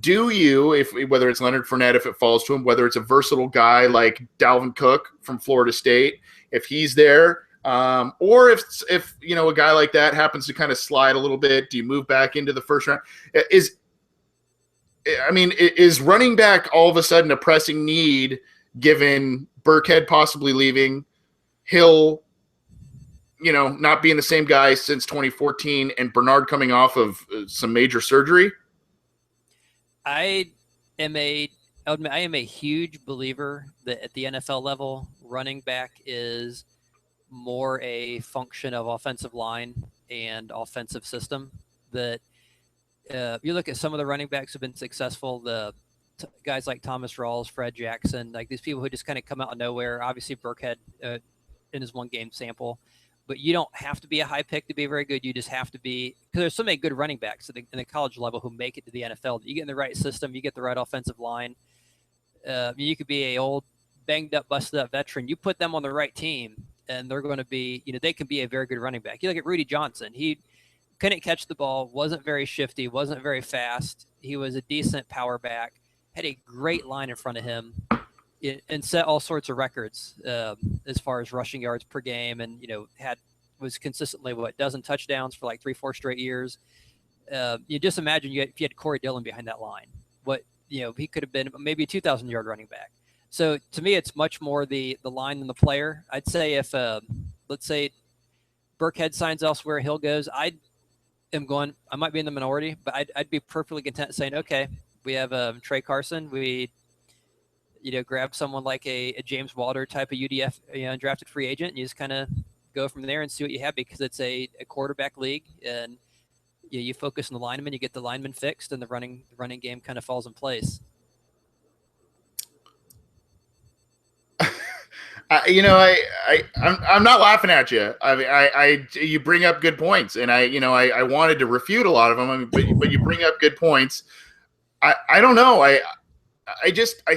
do you, whether it's Leonard Fournette, if it falls to him, whether it's a versatile guy like Dalvin Cook from Florida State, if he's there, or if a guy like that happens to kind of slide a little bit, do you move back into the first round? I mean, is running back all of a sudden a pressing need given Burkhead possibly leaving, Hill, not being the same guy since 2014, and Bernard coming off of some major surgery? I am a I am a huge believer that at the NFL level, running back is more a function of offensive line and offensive system. That you look at some of the running backs who've been successful, the guys like Thomas Rawls, Fred Jackson, like these people who just kind of come out of nowhere. Obviously, Burkhead in his one game sample, but you don't have to be a high pick to be very good. You just have to be, because there's so many good running backs at in the college level who make it to the NFL. You get in the right system, you get the right offensive line. You could be a old banged up, busted up veteran. You put them on the right team, and they're going to be, they can be a very good running back. You look at Rudy Johnson. He couldn't catch the ball, wasn't very shifty, wasn't very fast. He was a decent power back, had a great line in front of him, and set all sorts of records as far as rushing yards per game, and was consistently dozen touchdowns for like 3-4 straight years. You just imagine if you had Corey Dillon behind that line, he could have been maybe a 2,000-yard running back. So to me, it's much more the line than the player. I'd say if let's say Burkhead signs elsewhere, Hill goes, I might be in the minority, but I'd be perfectly content saying, okay, we have Trey Carson. We grab someone like a James Wilder type of UDF undrafted free agent, and you just kind of go from there and see what you have, because it's a quarterback league, and you focus on the lineman, you get the lineman fixed, and the running game kind of falls in place. I'm not laughing at you. I mean, you bring up good points, and I wanted to refute a lot of them. I mean, but you bring up good points. I don't know. I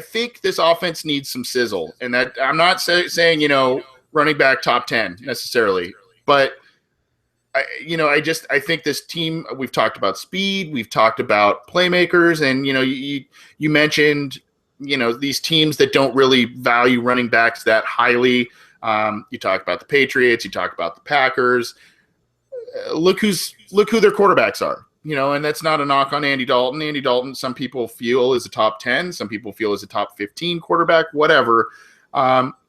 think this offense needs some sizzle, and that I'm not saying running back top 10 necessarily, but I think this team. We've talked about speed, we've talked about playmakers, and you mentioned these teams that don't really value running backs that highly. You talk about the Patriots, you talk about the Packers. Look who their quarterbacks are. And that's not a knock on Andy Dalton. Andy Dalton, some people feel is a top 10, some people feel is a top 15 quarterback, whatever.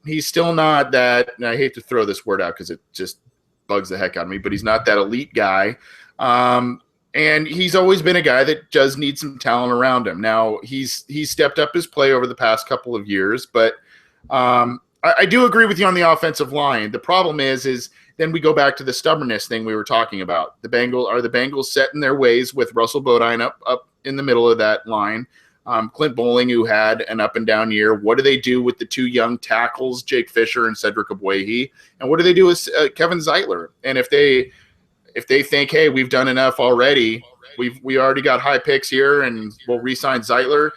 He's still not that, and I hate to throw this word out because it just bugs the heck out of me, but he's not that elite guy. And he's always been a guy that does need some talent around him. Now, he's stepped up his play over the past couple of years, but I do agree with you on the offensive line. The problem is then we go back to the stubbornness thing we were talking about. The Bengals set in their ways with Russell Bodine up in the middle of that line. Clint Bowling, who had an up and down year. What do they do with the two young tackles, Jake Fisher and Cedric Ogbuehi? And what do they do with Kevin Zeitler? And if they think, hey, we've done enough already, we already got high picks here, and we'll re-sign Zeitler.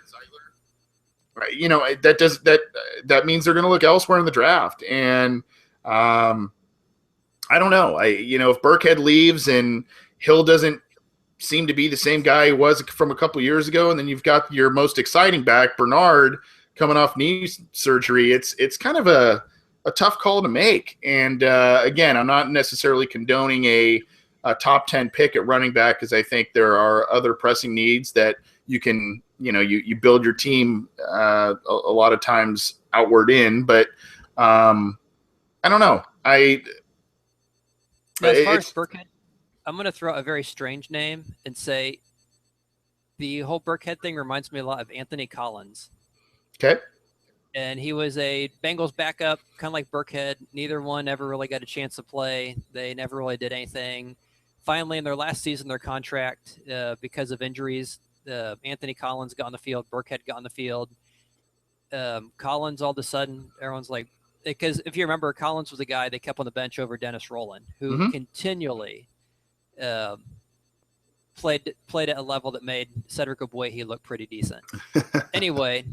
That means they're going to look elsewhere in the draft. And I don't know. If Burkhead leaves and Hill doesn't seem to be the same guy he was from a couple years ago, and then you've got your most exciting back, Bernard, coming off knee surgery, it's kind of a tough call to make. And again, I'm not necessarily condoning a top 10 pick at running back, because I think there are other pressing needs that you can, you build your team a lot of times outward in. But I don't know. As far as Burkhead, I'm going to throw a very strange name and say the whole Burkhead thing reminds me a lot of Anthony Collins. Okay. And he was a Bengals backup, kind of like Burkhead. Neither one ever really got a chance to play. They never really did anything. Finally, in their last season, their contract, because of injuries, Anthony Collins got on the field, Burkhead got on the field. Collins, all of a sudden, everyone's like, because if you remember, Collins was a guy they kept on the bench over Dennis Rowland, who continually played at a level that made Cedric Ogbuehi look pretty decent. Anyway,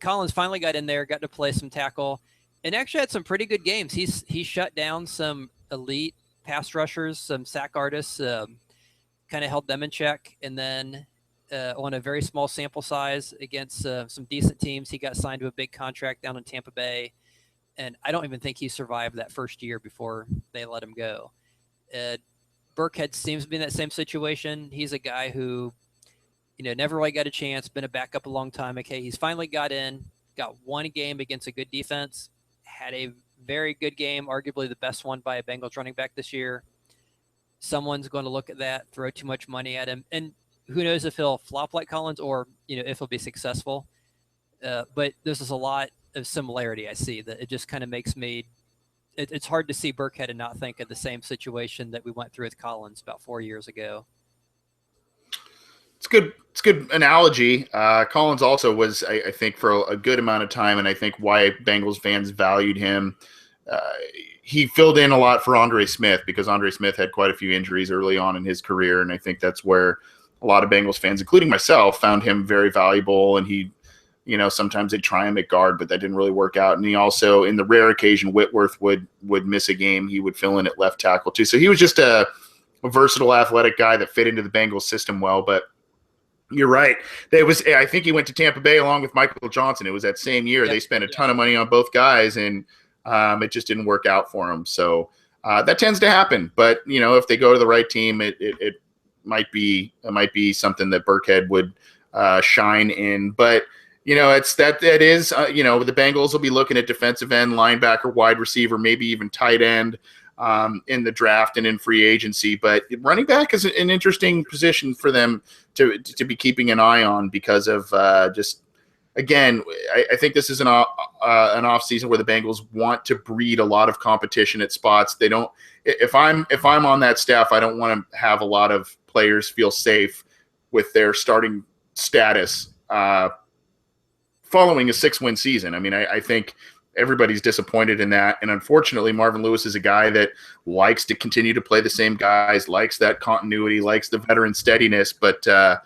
Collins finally got in there, got to play some tackle, and actually had some pretty good games. He shut down some elite pass rushers, some sack artists, kind of held them in check. And then on a very small sample size against some decent teams, he got signed to a big contract down in Tampa Bay. And I don't even think he survived that first year before they let him go. Burkhead seems to be in that same situation. He's a guy who, never really got a chance, been a backup a long time. Okay, he's finally got in, got one game against a good defense, had a very good game, arguably the best one by a Bengals running back this year. Someone's going to look at that, throw too much money at him, and who knows if he'll flop like Collins or if he'll be successful. But this is a lot of similarity I see that it just kind of makes me. It's hard to see Burkhead and not think of the same situation that we went through with Collins about 4 years ago. It's good. It's a good analogy. Collins also was, I think, for a good amount of time, and I think why Bengals fans valued him. He filled in a lot for Andre Smith because Andre Smith had quite a few injuries early on in his career, and I think that's where a lot of Bengals fans, including myself, found him very valuable. And he, sometimes they'd try him at guard, but that didn't really work out. And he also, in the rare occasion Whitworth would miss a game, he would fill in at left tackle too. So he was just a versatile, athletic guy that fit into the Bengals system well. But you're right. I think he went to Tampa Bay along with Michael Johnson. It was that same year. Yep. They spent a ton of money on both guys, and it just didn't work out for him. So that tends to happen. But if they go to the right team, it might be something that Burkhead would shine in. But the Bengals will be looking at defensive end, linebacker, wide receiver, maybe even tight end in the draft and in free agency. But running back is an interesting position for them to be keeping an eye on because of again, I think this is an off season where the Bengals want to breed a lot of competition at spots. They don't. If I'm on that staff, I don't want to have a lot of players feel safe with their starting status following a 6-win season. I mean, I think everybody's disappointed in that, and unfortunately, Marvin Lewis is a guy that likes to continue to play the same guys, likes that continuity, likes the veteran steadiness, but I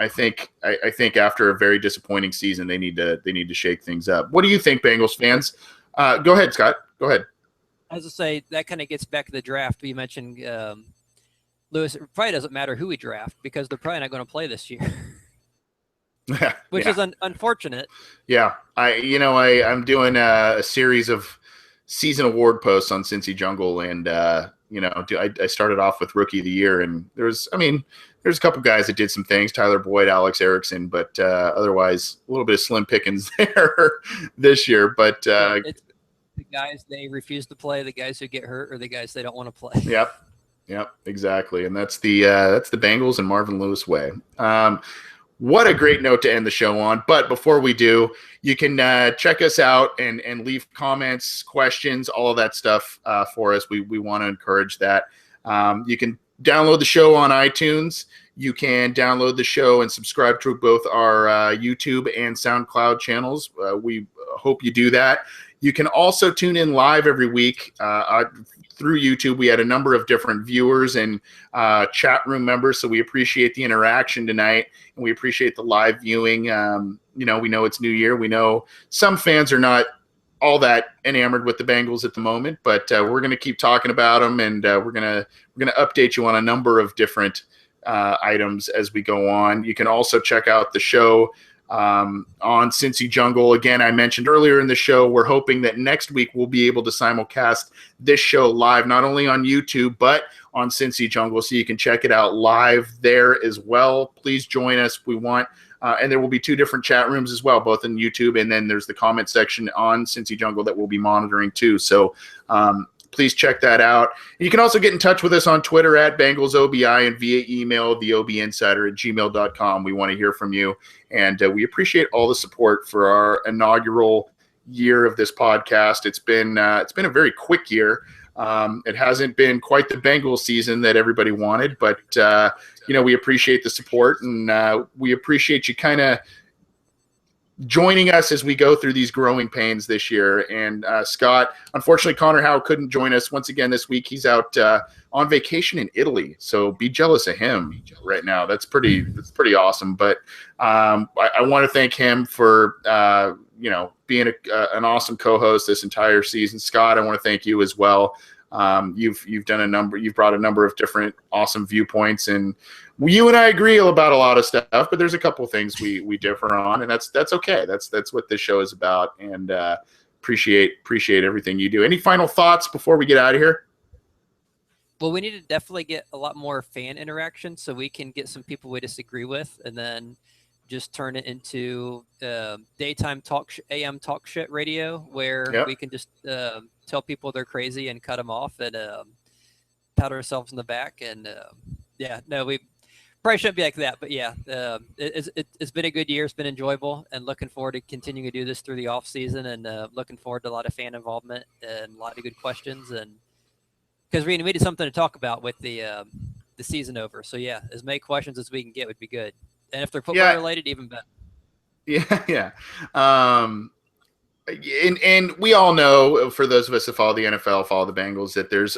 think after a very disappointing season, they need to shake things up. What do you think, Bengals fans? Go ahead, Scott. Go ahead. As I say, that kind of gets back to the draft. We mentioned Lewis. It probably doesn't matter who we draft because they're probably not going to play this year, which is unfortunate. Yeah, I'm doing a series of season award posts on Cincy Jungle, and I started off with Rookie of the Year, and there's a couple guys that did some things, Tyler Boyd, Alex Erickson, but otherwise a little bit of slim pickings there this year. But it's the guys they refuse to play, the guys who get hurt, or the guys they don't want to play. Yep, exactly. And that's the Bengals and Marvin Lewis way. What a great note to end the show on. But before we do, you can check us out and leave comments, questions, all of that stuff for us. We want to encourage that. You can download the show on iTunes. You can download the show and subscribe to both our YouTube and SoundCloud channels. We hope you do that. You can also tune in live every week through YouTube. We had a number of different viewers and chat room members, so we appreciate the interaction tonight, and we appreciate the live viewing. We know it's New Year. We know some fans are not all that enamored with the Bengals at the moment, but we're going to keep talking about them, and we're going to update you on a number of different items as we go on. You can also check out the show on Cincy Jungle. Again, I mentioned earlier in the show, we're hoping that next week we'll be able to simulcast this show live, not only on YouTube, but on Cincy Jungle, so you can check it out live there as well. Please join us. We want and there will be 2 different chat rooms as well, both in YouTube, and then there's the comment section on Cincy Jungle that we'll be monitoring too. So please check that out. And you can also get in touch with us on Twitter at BengalsOBI and via email, theobinsider@gmail.com. We want to hear from you, and we appreciate all the support for our inaugural year of this podcast. It's been a very quick year. It hasn't been quite the Bengals season that everybody wanted, but we appreciate the support, and we appreciate you kind of joining us as we go through these growing pains this year. And Scott, unfortunately, Connor Howe couldn't join us once again this week. He's out on vacation in Italy, so be jealous of him right now. That's pretty awesome. But I want to thank him for being an awesome co-host this entire season. Scott, I want to thank you as well. You've brought a number of different awesome viewpoints, and you and I agree about a lot of stuff, but there's a couple of things we differ on, and that's okay. That's what this show is about, and appreciate everything you do. Any final thoughts before we get out of here? Well, we need to definitely get a lot more fan interaction so we can get some people we disagree with, and then just turn it into daytime AM talk shit radio, where Yep. we can just tell people they're crazy and cut them off, and pat ourselves in the back. And yeah, no, we probably shouldn't be like that, but yeah, it's been a good year. It's been enjoyable, and looking forward to continuing to do this through the off season, and looking forward to a lot of fan involvement and a lot of good questions. And because we needed something to talk about with the season over. So yeah, as many questions as we can get would be good, and if they're football related, even better. Yeah, yeah. And we all know, for those of us that follow the NFL, follow the Bengals, that there's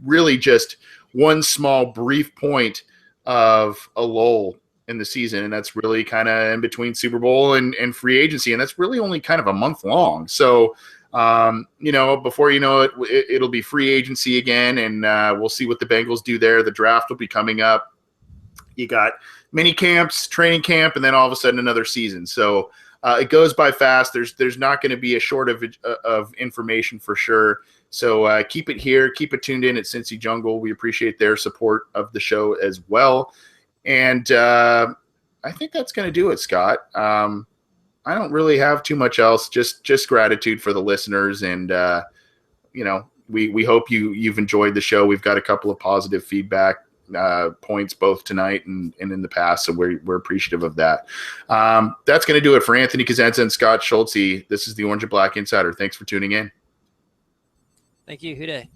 really just one small brief point of a lull in the season, and that's really kind of in between Super Bowl and free agency, and that's really only kind of a month long. So, before you know it, it'll be free agency again, and we'll see what the Bengals do there. The draft will be coming up. You got mini camps, training camp, and then all of a sudden another season. So it goes by fast. There's not going to be a shortage of information for sure. So keep it here. Keep it tuned in at Cincy Jungle. We appreciate their support of the show as well. And I think that's going to do it, Scott. I don't really have too much else. Just gratitude for the listeners, and we hope you've enjoyed the show. We've got a couple of positive feedback points both tonight and in the past, so we're appreciative of that. That's going to do it for Anthony Cosenza and Scott Schultze. This is the Orange and Black Insider. Thanks for tuning in. Thank you. Who day?